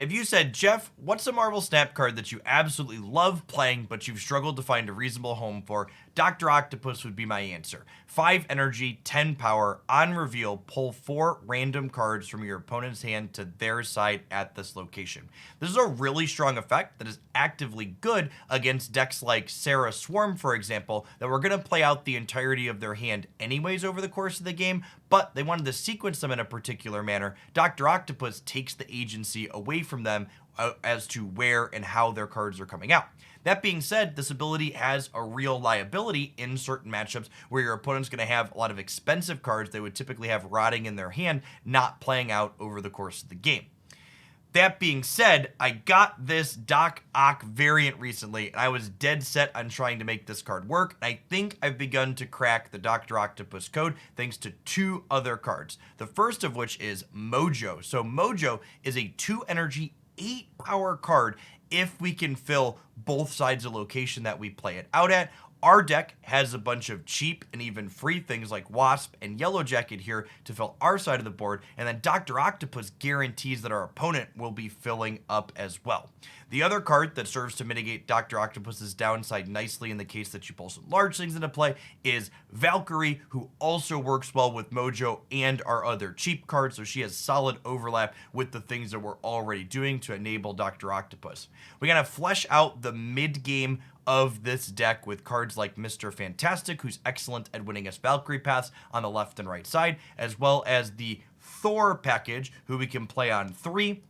If you said, Jeff, what's a Marvel Snap card that you absolutely love playing, but you've struggled to find a reasonable home for, Dr. Octopus would be my answer. 5 energy, 10 power, on reveal, pull 4 random cards from your opponent's hand to their side at this location. This is a really strong effect that is actively good against decks like Sarah Swarm, for example, that were going to play out the entirety of their hand anyways over the course of the game, but they wanted to sequence them in a particular manner. Dr. Octopus takes the agency away from them as to where and how their cards are coming out. That being said, this ability has a real liability in certain matchups where your opponent's going to have a lot of expensive cards they would typically have rotting in their hand, not playing out over the course of the game. That being said, I got this Doc Ock variant recently, and I was dead set on trying to make this card work. I think I've begun to crack the Dr. Octopus code thanks to 2 other cards. The first of which is Mojo. So Mojo is a 2 energy, 8 power card if we can fill both sides of location that we play it out at. Our deck has a bunch of cheap and even free things like Wasp and Yellow Jacket here to fill our side of the board, and then Dr. Octopus guarantees that our opponent will be filling up as well. The other card that serves to mitigate Dr. Octopus's downside nicely in the case that you pull some large things into play is Valkyrie, who also works well with Mojo and our other cheap cards, so she has solid overlap with the things that we're already doing to enable Dr. Octopus. We gotta flesh out the mid-game of this deck with cards like Mr. Fantastic, who's excellent at winning us Valkyrie paths on the left and right side, as well as the Thor package, who we can play on 3,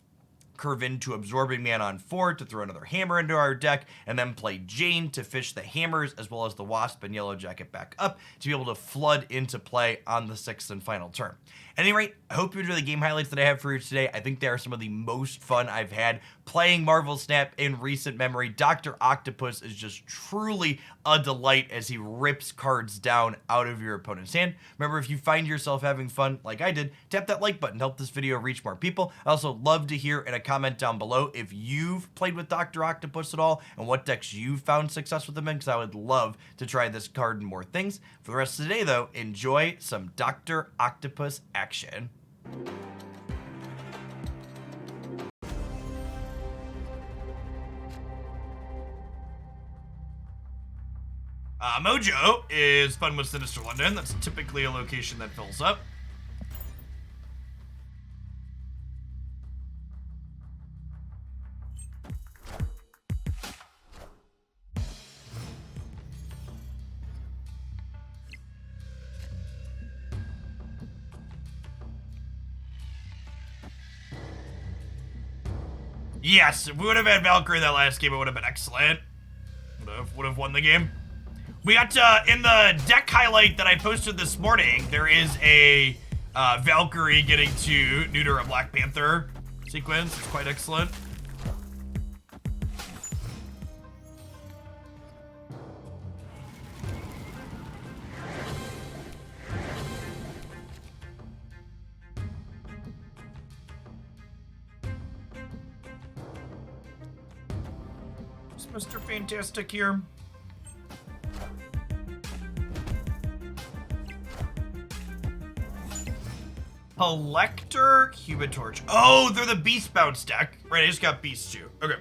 curve into Absorbing Man on 4 to throw another hammer into our deck, and then play Jane to fish the hammers as well as the Wasp and Yellow Jacket back up to be able to flood into play on the 6th and final turn. At any rate, I hope you enjoy the game highlights that I have for you today. I think they are some of the most fun I've had playing Marvel Snap in recent memory. Dr. Octopus is just truly a delight as he rips cards down out of your opponent's hand. Remember, if you find yourself having fun like I did, tap that like button, help this video reach more people. I also love to hear in a comment down below if you've played with Dr. Octopus at all and what decks you've found success with him in, because I would love to try this card and more things. For the rest of the day, though, enjoy some Dr. Octopus action. Mojo is fun with Sinister London. That's typically a location that fills up. Yes, if we would have had Valkyrie in that last game, it would have been excellent. Would have won the game. We got in the deck highlight that I posted this morning, there is a Valkyrie getting to neuter a Black Panther sequence. It's quite excellent. Is Mr. Fantastic here? Collector, Human Torch. Oh, they're the Beast Bounce deck. Right, I just got Beast too. Okay.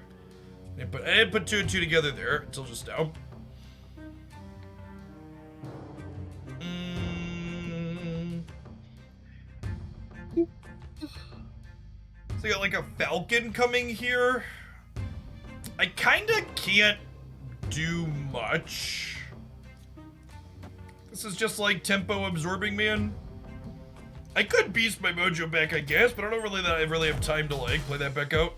I didn't put 2 and 2 together there until just now. So you got like a Falcon coming here. I kinda can't do much. This is just like Tempo Absorbing Man. I could beast my Mojo back, I guess, but I don't really have time to like play that back out.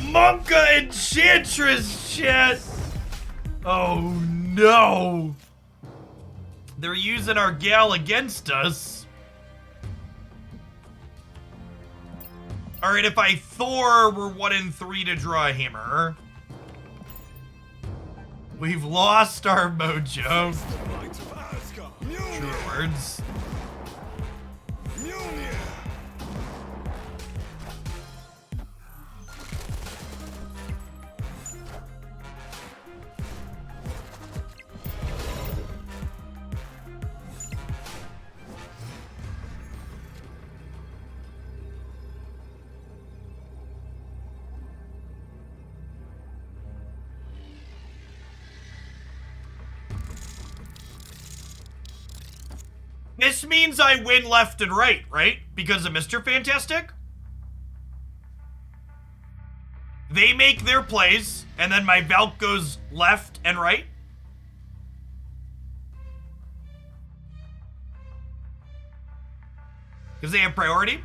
Monka Enchantress shit! Oh no! They're using our gal against us. Alright, if I Thor, we're 1 and 3 to draw a hammer. We've lost our Mojo. True words. This means I win left and right, right? Because of Mr. Fantastic? They make their plays, and then my Valk goes left and right? Because they have priority?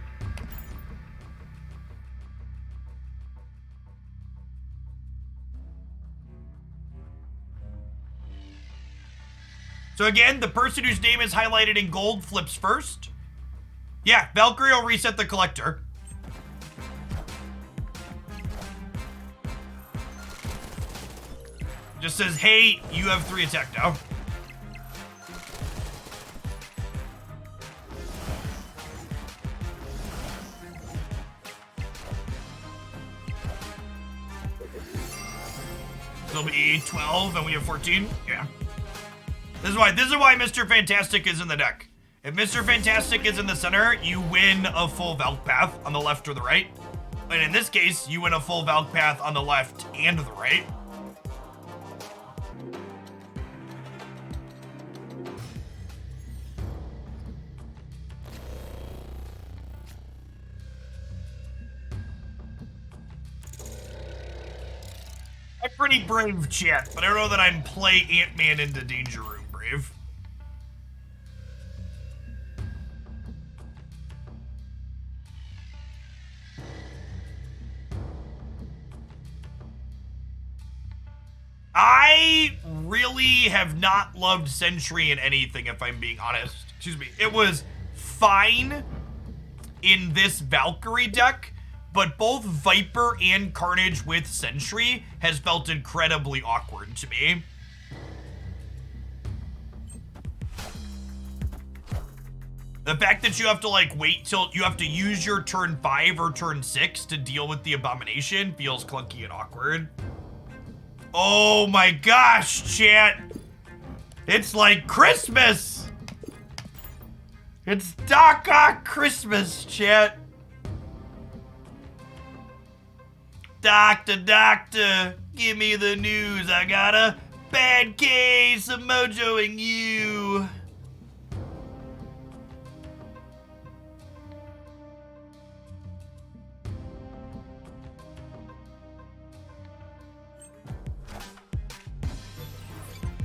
So again, the person whose name is highlighted in gold flips first. Yeah, Valkyrie will reset the collector. Just says, hey, you have 3 attack now. It'll be 12 and we have 14. Yeah. This is why Mr. Fantastic is in the deck. If Mr. Fantastic is in the center, you win a full Valk path on the left or the right. And in this case, you win a full Valk path on the left and the right. I'm pretty brave, chat, but I don't know that I'm play Ant-Man into Danger Room brave. I really have not loved Sentry in anything, if I'm being honest. Excuse me. It was fine in this Valkyrie deck, but both Viper and Carnage with Sentry has felt incredibly awkward to me. The fact that you have to like wait till you have to use your turn 5 or turn 6 to deal with the abomination feels clunky and awkward. Oh my gosh, chat. It's like Christmas. It's Doc Ock Christmas, chat. Doctor, give me the news. I got a bad case of mojoing you.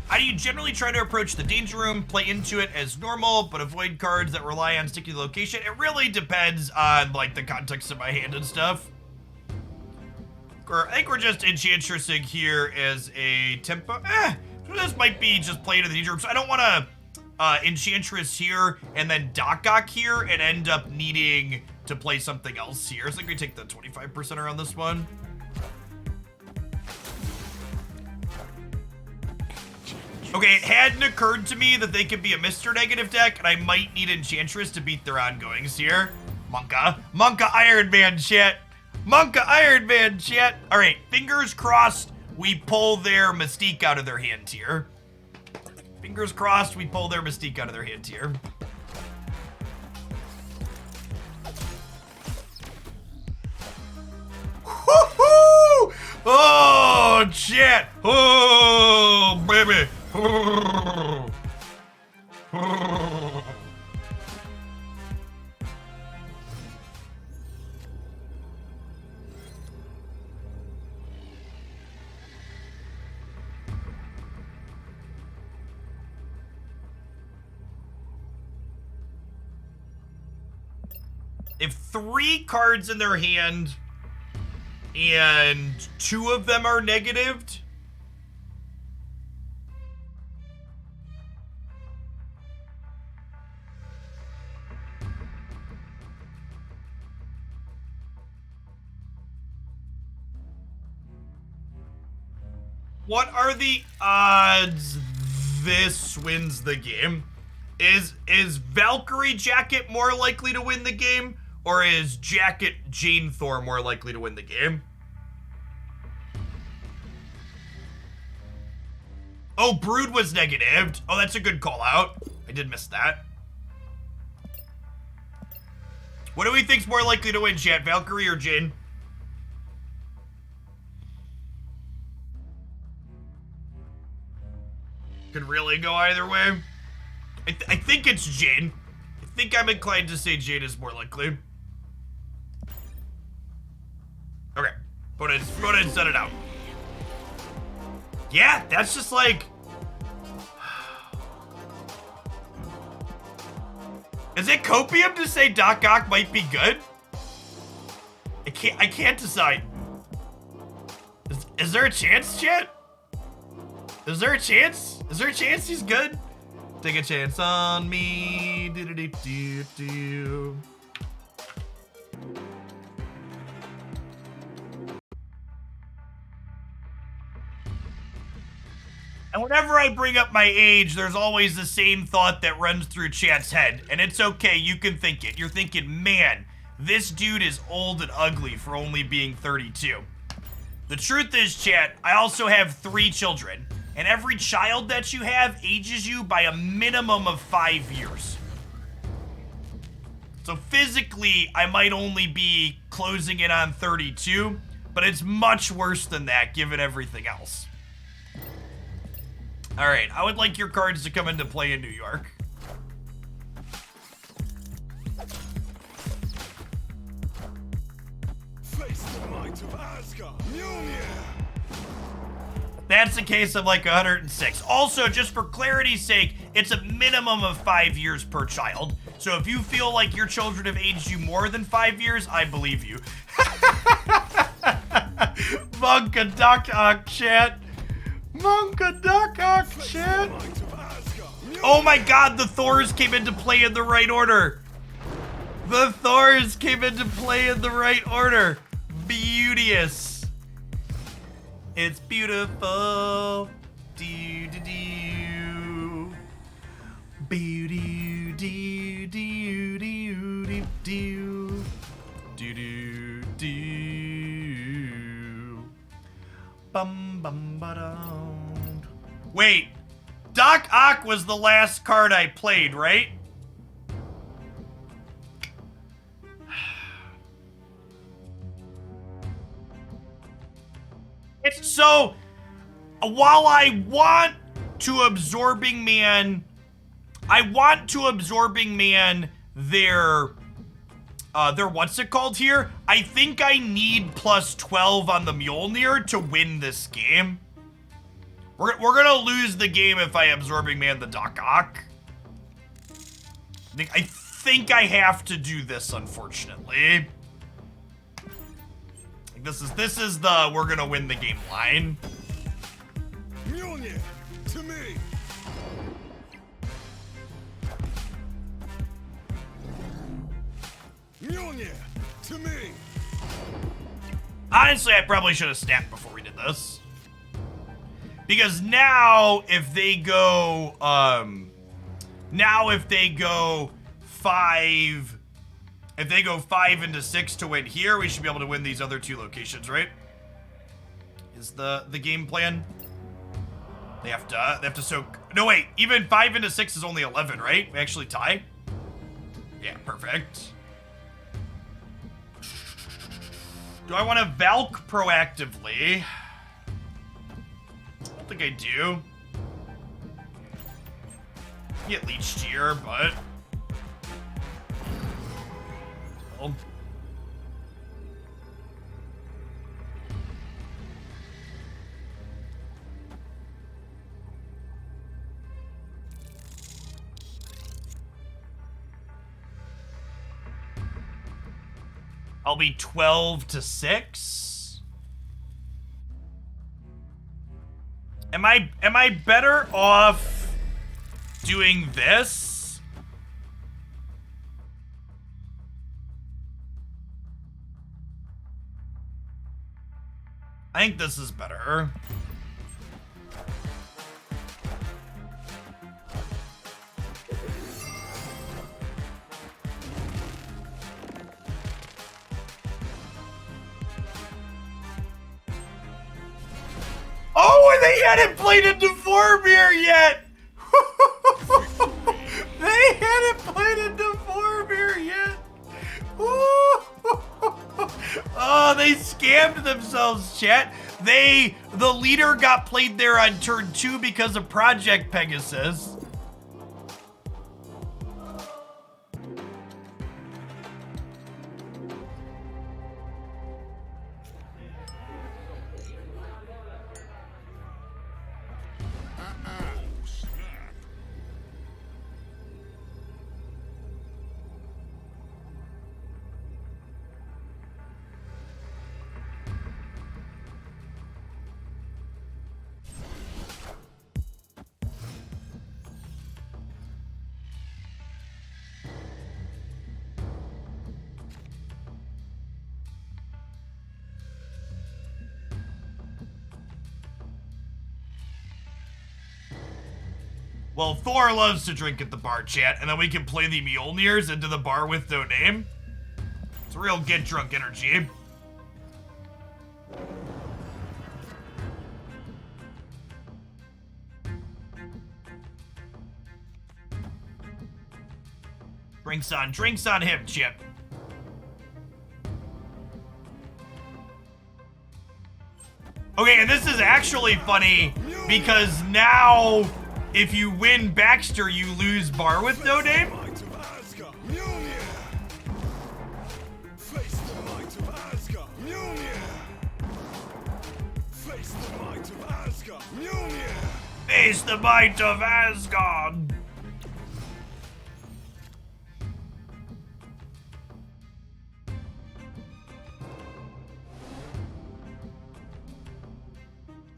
How do you generally try to approach the Danger Room? Play into it as normal, but avoid cards that rely on sticky location. It really depends on like the context of my hand and stuff. I think we're just Enchantressing here as a tempo. This might be just playing in the Danger Room. So I don't want to Enchantress here and then Doc Ock here and end up needing to play something else here. So I think we take the 25% around this one. Okay, it hadn't occurred to me that they could be a Mr. Negative deck, and I might need Enchantress to beat their ongoings here. Monka Iron Man chat. Monka Iron Man chat. All right, fingers crossed we pull their Mystique out of their hand here. Fingers crossed we pull their Mystique out of their hand here. Woohoo! Oh, chat. Oh, baby. If 3 cards in their hand and 2 of them are negatived, what are the odds this wins the game? Is Valkyrie Jacket more likely to win the game, or is Jacket Jane Thor more likely to win the game? Oh, Brood was negatived. Oh, that's a good call out. I did miss that. What do we think's more likely to win, chat? Valkyrie or Jane? Could really go either way. I think it's Jane. think I'm inclined to say Jade is more likely. Okay, go ahead and set it out. Yeah, that's just like... Is it copium to say Doc Ock might be good? I can't decide. Is there a chance, chat? Is there a chance? Is there a chance he's good? Take a chance on me. Do-do-do-do-do. And whenever I bring up my age, there's always the same thought that runs through chat's head. And it's okay, you can think it. You're thinking, man, this dude is old and ugly for only being 32. The truth is, chat, I also have 3 children. And every child that you have ages you by a minimum of 5 years. So physically, I might only be closing in on 32, but it's much worse than that given everything else. All right, I would like your cards to come into play in New York. Face the might of Asgard. That's a case of like 106. Also, just for clarity's sake, it's a minimum of 5 years per child. So if you feel like your children have aged you more than 5 years, I believe you. Monka Doc Ock chat. Monka Doc Ock chat. Oh my god, the Thors came into play in the right order. The Thors came into play in the right order. Beauteous. It's beautiful. Do do do. Beauty do do do do do do do do. Bum bum ba-dum. Wait, Doc Ock was the last card I played, right? It's so, while I want to Absorbing Man, their what's it called here? I think I need plus 12 on the Mjolnir to win this game. We're gonna lose the game if I Absorbing Man the Doc Ock. I think I have to do this, unfortunately. This is the we're gonna win the game line. Mjolnir, to me. Mjolnir, to me. Honestly, I probably should have snapped before we did this. Because now if they go 5 If they go 5 into 6 to win here, we should be able to win these other 2 locations, right? Is the game plan? They have to soak. No wait, even 5 into 6 is only 11, right? We actually tie. Yeah, perfect. Do I want to Valk proactively? I don't think I do. Get leeched here, but. I'll be 12 to 6. Am I better off doing this? I think this is better. Oh, and they hadn't played into Vormir yet! They hadn't played into Vormir yet! Oh, they scammed themselves, chat. The leader got played there on turn 2 because of Project Pegasus. Well, Thor loves to drink at the bar, chat, and then we can play the Mjolnirs into the bar with no name. It's real get drunk energy. Drinks on him, Chip. Okay, and this is actually funny because now if you win Baxter, you lose bar with no name. Face the might of Asgard.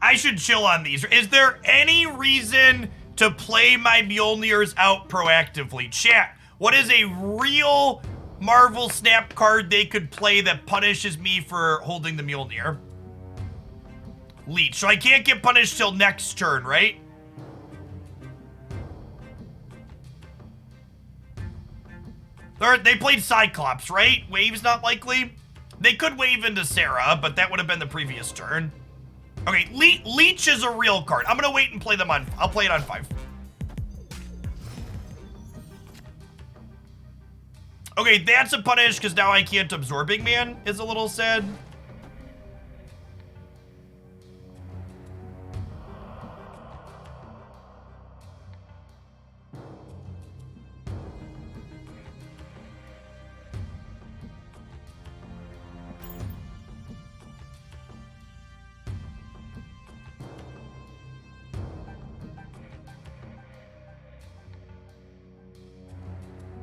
I should chill on these. Is there any reason to play my Mjolnirs out proactively? Chat, what is a real Marvel Snap card they could play that punishes me for holding the Mjolnir? Leech. So I can't get punished till next turn, right? They played Cyclops, right? Wave's not likely. They could wave into Sarah, but that would have been the previous turn. Okay, Leech is a real card. I'm gonna wait and play them on, I'll play it on 5. Okay, that's a punish because now I can't Absorbing Man is a little sad.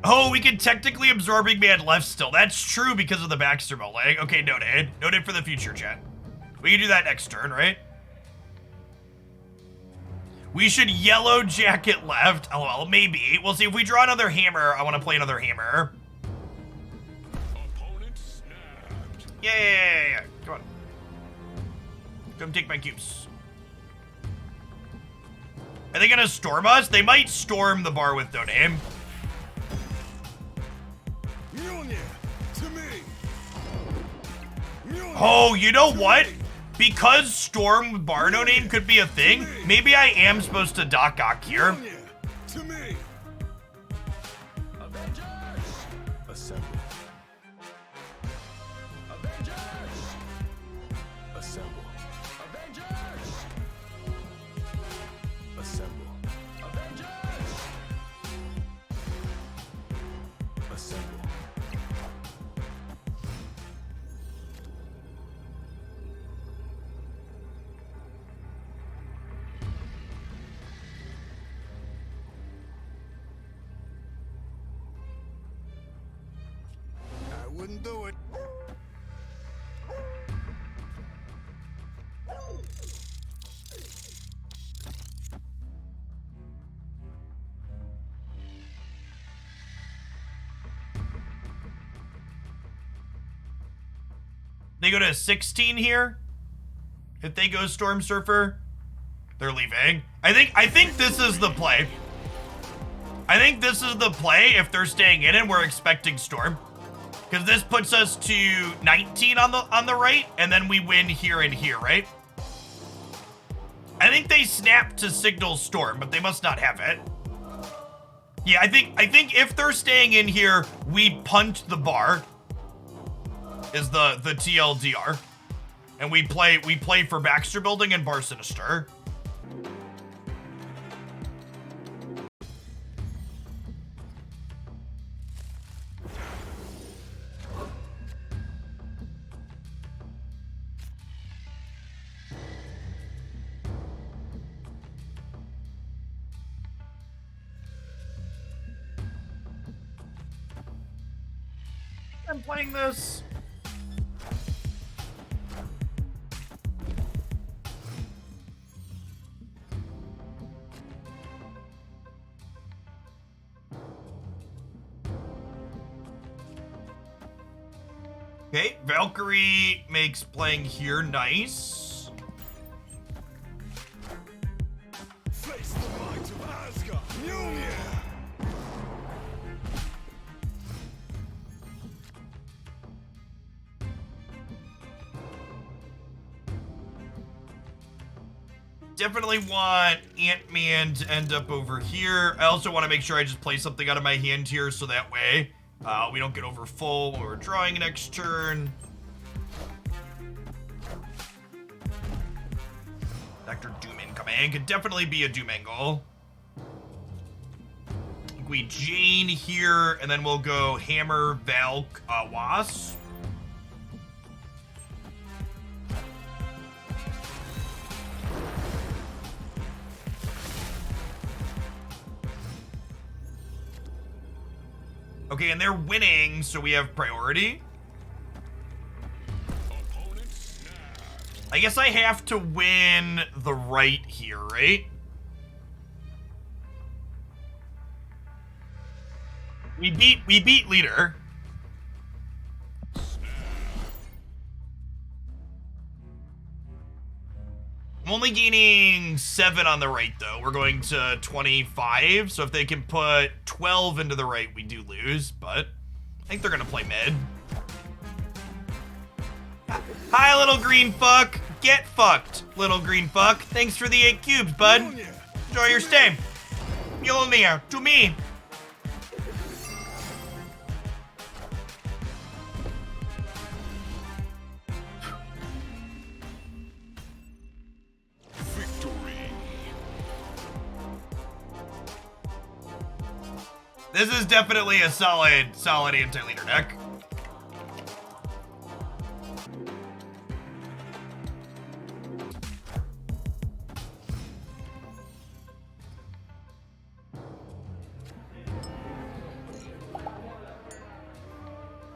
Oh, we can technically Absorbing Man left still. That's true because of the Baxter leg. Okay, noted. Noted for the future, chat. We can do that next turn, right? We should Yellow Jacket left. LOL, maybe. We'll see. If we draw another hammer, I want to play another hammer. Opponent snapped. Yeah. Come on. Come take my cubes. Are they gonna storm us? They might storm the bar with no name. Oh, you know what? Because Storm with bar no name could be a thing, maybe I am supposed to Doc Ock here. To me. Avengers! Assemble. Avengers! Assemble. Avengers! Assemble. Avengers! Assemble. Wouldn't do it. They go to 16 here. If they go Storm Surfer, they're leaving. I think this is the play. I think this is the play if they're staying in and we're expecting Storm. Because this puts us to 19 on the right, and then we win here and here, right? I think they snap to signal Storm, but they must not have it. Yeah, I think if they're staying in here, we punt the bar. Is the TLDR, and we play for Baxter Building and Bar Sinister. I'm playing this. Okay, Valkyrie makes playing here nice. Face the might of Asgard. Junior. Definitely want Ant-Man to end up over here. I also want to make sure I just play something out of my hand here so that way we don't get over full when we're drawing next turn. Dr. Doom incoming. Could definitely be a Doom angle. We Jane here, and then we'll go Hammer, Valk, Wasp. Okay, and they're winning, so we have priority. I guess I have to win the right here, right? We beat leader. I'm only gaining 7 on the right, though. We're going to 25, so if they can put 12 into the right, we do lose, but I think they're gonna play mid. Hi, little green fuck. Get fucked, little green fuck. Thanks for the 8 cubes, bud. Enjoy your stay. Mjolnir, to me. Victory. This is definitely a solid anti-leader deck.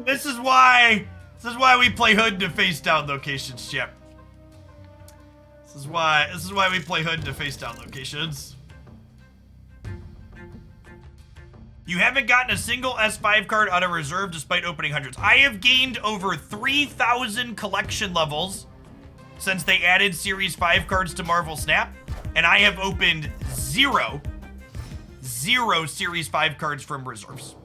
This is why we play Hood to face down locations, Chip. This is why we play Hood to face down locations. You haven't gotten a single S5 card out of reserve despite opening hundreds. I have gained over 3,000 collection levels since they added Series 5 cards to Marvel Snap, and I have opened zero Series 5 cards from reserves.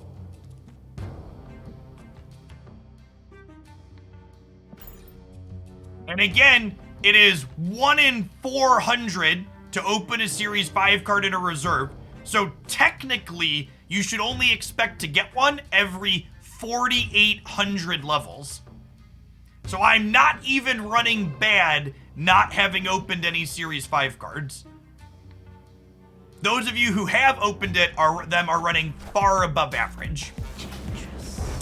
And again, it is 1 in 400 to open a Series 5 card in a reserve. So technically, you should only expect to get one every 4,800 levels. So I'm not even running bad not having opened any Series 5 cards. Those of you who have opened it are running far above average.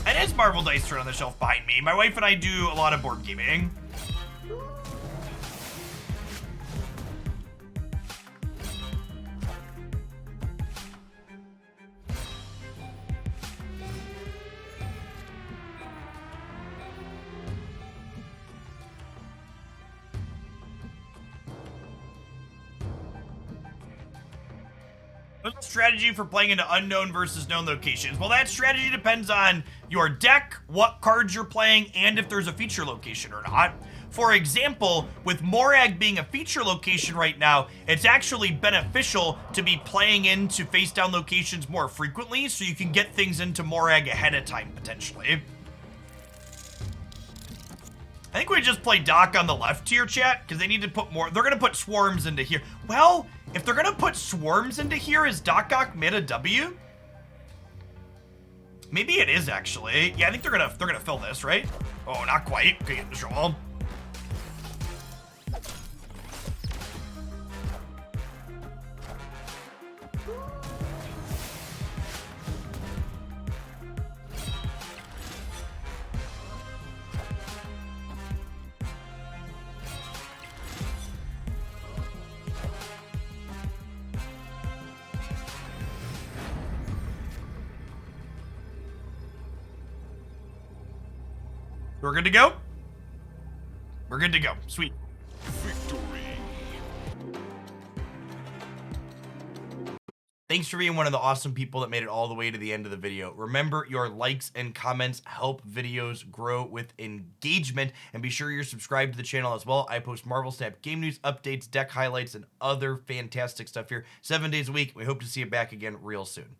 And it's Marvel Dice Turn on the shelf behind me. My wife and I do a lot of board gaming. What's the strategy for playing into unknown versus known locations? Well, that strategy depends on your deck, what cards you're playing, and if there's a feature location or not. For example, with Morag being a feature location right now, it's actually beneficial to be playing into face down locations more frequently so you can get things into Morag ahead of time, potentially. I think we just play Doc on the left here, chat, because they need to put more. They're going to put Swarms into here. Well, if they're going to put Swarms into here, is Doc Ock mid a W? Maybe it is, actually. Yeah, I think they're gonna fill this, right? Oh, not quite. Okay, show them. We're good to go? We're good to go. Sweet. Victory. Thanks for being one of the awesome people that made it all the way to the end of the video. Remember, your likes and comments help videos grow with engagement, and be sure you're subscribed to the channel as well. I post Marvel Snap game news, updates, deck highlights, and other fantastic stuff here 7 days a week. We hope to see you back again real soon.